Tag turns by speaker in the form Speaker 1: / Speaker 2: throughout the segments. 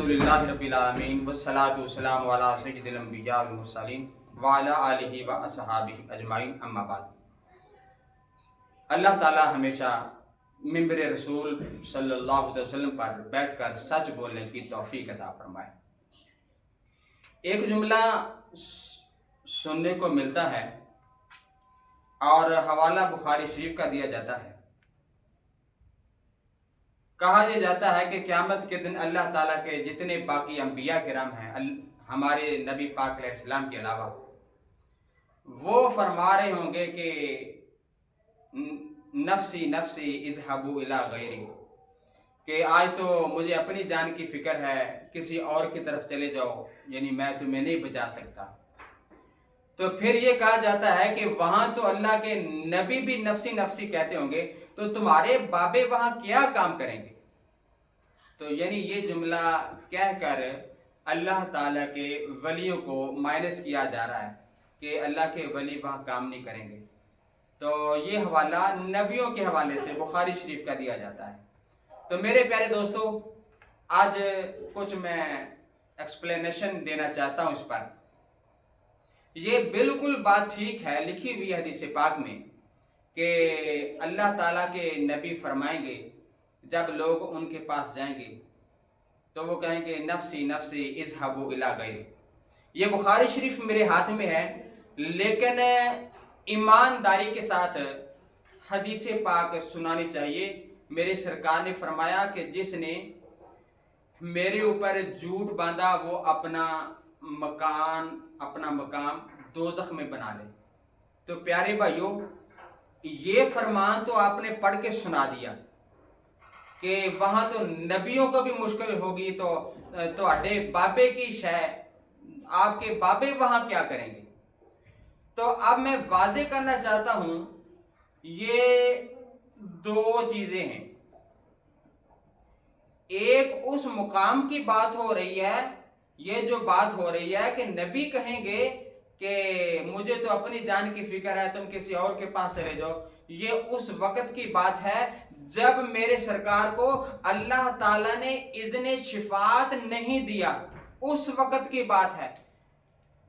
Speaker 1: अल्हम्दुलिल्लाहि रब्बिल आलमीन वस्सलातु वस्सलामु अला सय्यिदिल अंबिया वल मुरसलीन व अला आलिहि व अस्हाबिहि अजमाइन अम्मा बाद। अल्लाह ताला हमेशा मिंबर रसूल सल्लल्लाहु अलैहि वसल्लम पर बैठकर सच बोलने की तौफीक अता फरमाए। एक जुमला सुनने को मिलता है और हवाला बुखारी शरीफ का दिया जाता है। कहा यह जाता है कि क़यामत के दिन अल्लाह ताला के जितने बाकी अंबिया किराम हैं हमारे नबी पाक अलैहिस्सलाम के अलावा, वो फरमा रहे होंगे कि नफ्सी नफ्सी इज़हबू इला गैरी, कि आज तो मुझे अपनी जान की फ़िक्र है, किसी और की तरफ चले जाओ, यानी मैं तुम्हें नहीं बचा सकता। तो फिर ये कहा जाता है कि वहाँ तो अल्लाह के नबी भी नफ्सी नफ्सी कहते होंगे, तो तुम्हारे बाबे वहाँ क्या काम करेंगे। तो यानी ये जुमला कहकर अल्लाह ताला के वलियों को माइनस किया जा रहा है कि अल्लाह के वली वहाँ काम नहीं करेंगे। तो ये हवाला नबियों के हवाले से बुखारी शरीफ का दिया जाता है। तो मेरे प्यारे दोस्तों, आज कुछ मैं एक्सप्लेनेशन देना चाहता हूँ इस पर। ये बिल्कुल बात ठीक है, लिखी हुई हदीस पाक में कि अल्लाह ताला के नबी फरमाएंगे, जब लोग उनके पास जाएंगे तो वो कहेंगे नफ्सी नफ्सी इज़हबू इला गैरी। ये बुखारी शरीफ मेरे हाथ में है, लेकिन ईमानदारी के साथ हदीस पाक सुनानी चाहिए। मेरे सरकार ने फरमाया कि जिसने मेरे ऊपर झूठ बांधा वो अपना मकाम दोज़ख में बना ले। तो प्यारे भाइयों, ये फरमान तो आपने पढ़ के सुना दिया कि वहाँ तो नबियों को भी मुश्किल होगी, तो अड्डे बाबे की शय, आपके बाबे वहाँ क्या करेंगे। तो अब मैं वाजे करना चाहता हूँ, ये दो चीज़ें हैं। एक उस मुकाम की बात हो रही है, ये जो बात हो रही है कि नबी कहेंगे कि मुझे तो अपनी जान की फिक्र है, तुम किसी और के पास चले जाओ। ये उस वक़्त की बात है जब मेरे सरकार को अल्लाह ताला ने इज़्ने शिफात नहीं दिया, उस वक़्त की बात है।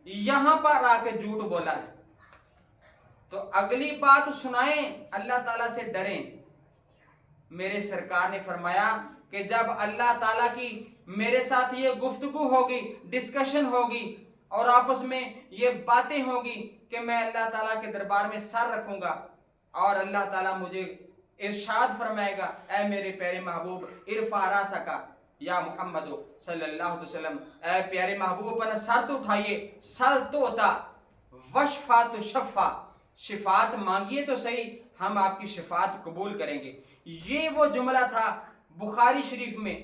Speaker 1: यहाँ पर आके झूठ बोला है, तो अगली बात सुनाएं, अल्लाह ताला से डरें। मेरे सरकार ने फरमाया कि जब अल्लाह ताला की मेरे साथ ये गुफ्तगू होगी, डिस्कशन होगी और आपस में ये बातें होगी कि मैं अल्लाह ताला के दरबार में सर रखूंगा और अल्लाह ताला मुझे इरशाद फरमाएगा, ऐ मेरे प्यारे महबूब इरफा रासका या मोहम्मद सल्लल्लाहु अलैहि वसल्लम, ऐ प्यारे महबूब अपना सर तो उठाइए, सल तो होता वशफा तो शफा, शिफात मांगिए तो सही, हम आपकी शिफात कबूल करेंगे। ये वो जुमला था बुखारी शरीफ में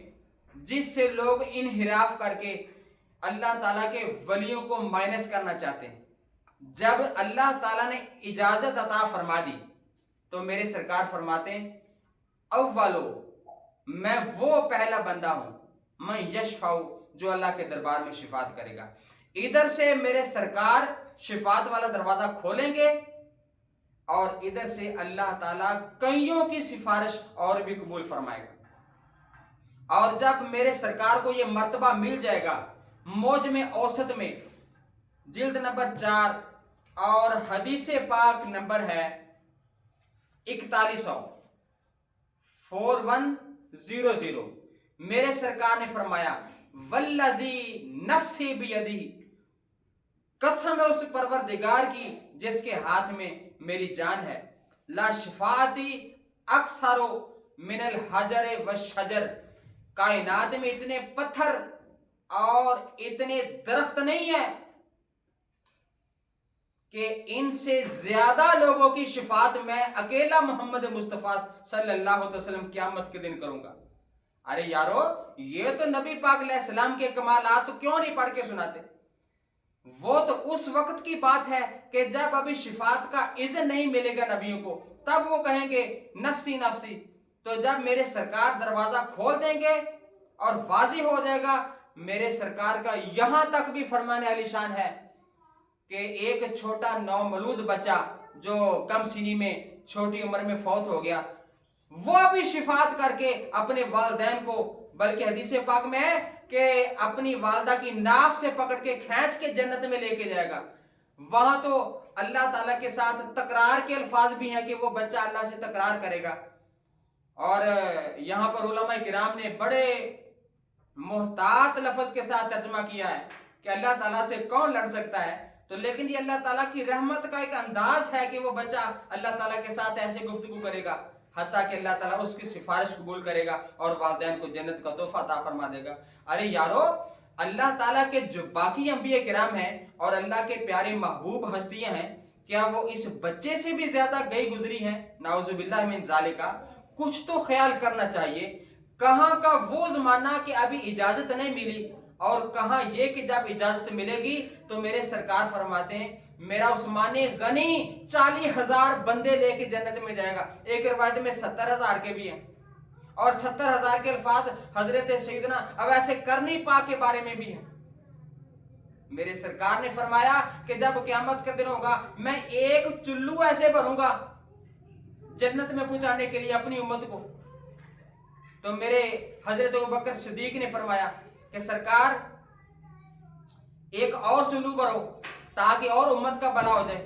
Speaker 1: जिससे लोग इनहिराफ करके अल्लाह ताला के वलियों को माइनस करना चाहते हैं। जब अल्लाह ताला ने इजाज़त अता फरमा दी तो मेरे सरकार फरमाते हैं, अव्वलो, मैं वो पहला बंदा हूँ मैं यशफाऊ, जो अल्लाह के दरबार में शिफात करेगा। इधर से मेरे सरकार शिफात वाला दरवाज़ा खोलेंगे और इधर से अल्लाह ताला कईयों की सिफारिश और भी कबूल फरमाएगा। और जब मेरे सरकार को ये मर्तबा मिल जाएगा, मौज में औसत में जिल्द नंबर 4 और हदीस पाक नंबर है 4100, मेरे सरकार ने फरमाया, वल्लज़ी नफ्सी बियदी, कसम है उस परवरदिगार की जिसके हाथ में मेरी जान है, ला शिफाती अक्सरो मिनल हजर व शजर, कायनात में इतने पत्थर और इतने दरख्त नहीं है कि इनसे ज्यादा लोगों की शिफात मैं अकेला मोहम्मद मुस्तफ़ा सल्लल्लाहु अलैहि वसल्लम क़यामत के दिन करूंगा। अरे यारो, ये तो नबी पाक अलैहिस्सलाम के कमालात तो क्यों नहीं पढ़ के सुनाते। वो तो उस वक्त की बात है कि जब अभी शिफात का इज़्न नहीं मिलेगा नबियों को, तब वो कहेंगे नफ्सी नफ्सी। तो जब मेरे सरकार दरवाजा खोल देंगे और वाज़ी हो जाएगा, मेरे सरकार का यहाँ तक भी फरमाने आलीशान है कि एक छोटा नौमौलूद बच्चा जो कम सीनी में छोटी उम्र में फौत हो गया, वो भी शिफात करके अपने वालिदैन को बल्कि हदीस पाक में है कि अपनी वालदा की नाफ से पकड़ के खींच के जन्नत में लेके जाएगा। वहां तो अल्लाह ताला के साथ तकरार के अल्फाज भी हैं कि वो बच्चा अल्लाह से तकरार करेगा। और यहाँ पर उलमा किराम ने बड़े मोहतात लफ्ज के साथ तर्जमा किया है कि अल्लाह ताला से कौन लड़ सकता है। तो लेकिन ये अल्लाह ताला की रहमत का एक अंदाज है कि वो बच्चा अल्लाह ताला के साथ ऐसे गुफ्तगू करेगा हत्ता कि अल्लाह ताला उसकी सिफारिश कबूल करेगा और वालिदैन को जन्नत का तोहफा अता फरमा देगा। अरे यारो, अल्लाह ताला के जो बाकी अंबिया किराम हैं और अल्लाह के प्यारे महबूब हस्तियां हैं, क्या वो इस बच्चे से भी ज्यादा गई गुजरी हैं? नाउजुबिल्लाह मिन ज़ालिका। कुछ तो ख्याल करना चाहिए। कहाँ का वो जमाना कि अभी इजाजत नहीं मिली, और कहाँ ये कि जब इजाजत मिलेगी तो मेरे सरकार फरमाते हैं मेरा उस्माने गनी 40,000 बंदे लेके जन्नत में जाएगा। एक रिवायत में 70,000 के भी हैं, और 70,000 के अल्फाज हजरत सैयदना अवैसे करनी पाक के बारे में भी हैं। मेरे सरकार ने फरमाया कि जब क़यामत का दिन होगा मैं एक चुल्लू ऐसे भरूंगा जन्नत में पहुंचाने के लिए अपनी उम्मत को। तो मेरे हजरत अबू बकर सिद्दीक ने फरमाया कि सरकार एक और चुल्लू भरो ताकि और उम्मत का भला हो जाए।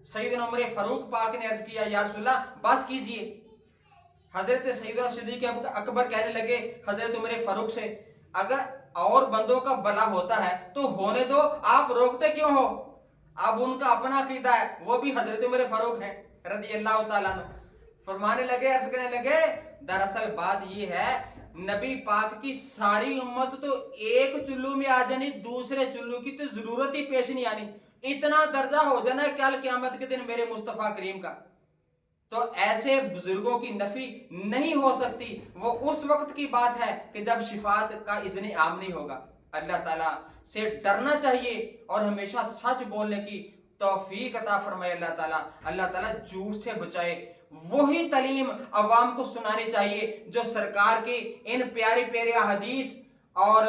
Speaker 1: सैयदना उमर फारूक पाक ने अर्ज किया या रसूलल्लाह बस कीजिए। हजरत सैयदना सिद्दीक अकबर कहने लगे हजरत उमर फारूक से, अगर और बंदों का भला होता है तो होने दो, आप रोकते क्यों हो? अब उनका अपना अकीदा है, वो भी हजरत उमर फारूक है रज़ी अल्लाह तआला अन्हु। फरमाने लगे, अर्ज करने लगे, दरअसल बात ये है नबी पाक की सारी उम्मत तो एक चुल्लू में आ जानी, दूसरे चुल्लू की तो जरूरत ही पेश नहीं आनी। इतना दर्जा हो जाना कल क़यामत के दिन मेरे मुस्तफ़ा करीम का। तो ऐसे बुजुर्गों की नफी नहीं हो सकती। वो उस वक्त की बात है कि जब शिफात का इज़्न आम नहीं होगा। अल्लाह ताला से डरना चाहिए और हमेशा सच बोलने की तौफीक अता फरमाए अल्लाह ताला। अल्लाह ताला झूठ से बचाए। वही तालीम अवाम को सुनानी चाहिए जो सरकार के इन प्यारे प्यारे हदीस और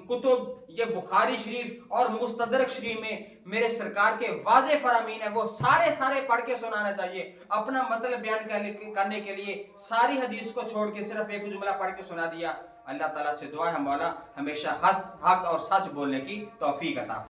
Speaker 1: कुतुब ये बुखारी शरीफ और मुस्तदरक शरीफ में मेरे सरकार के वाज़े फरामीन है, वो सारे पढ़ के सुनाना चाहिए। अपना मतलब बयान करने के लिए सारी हदीस को छोड़ के सिर्फ एक जुमला पढ़ के सुना दिया। अल्लाह ताला से दुआ है मौला हमेशा हक और सच बोलने की तौफीक अता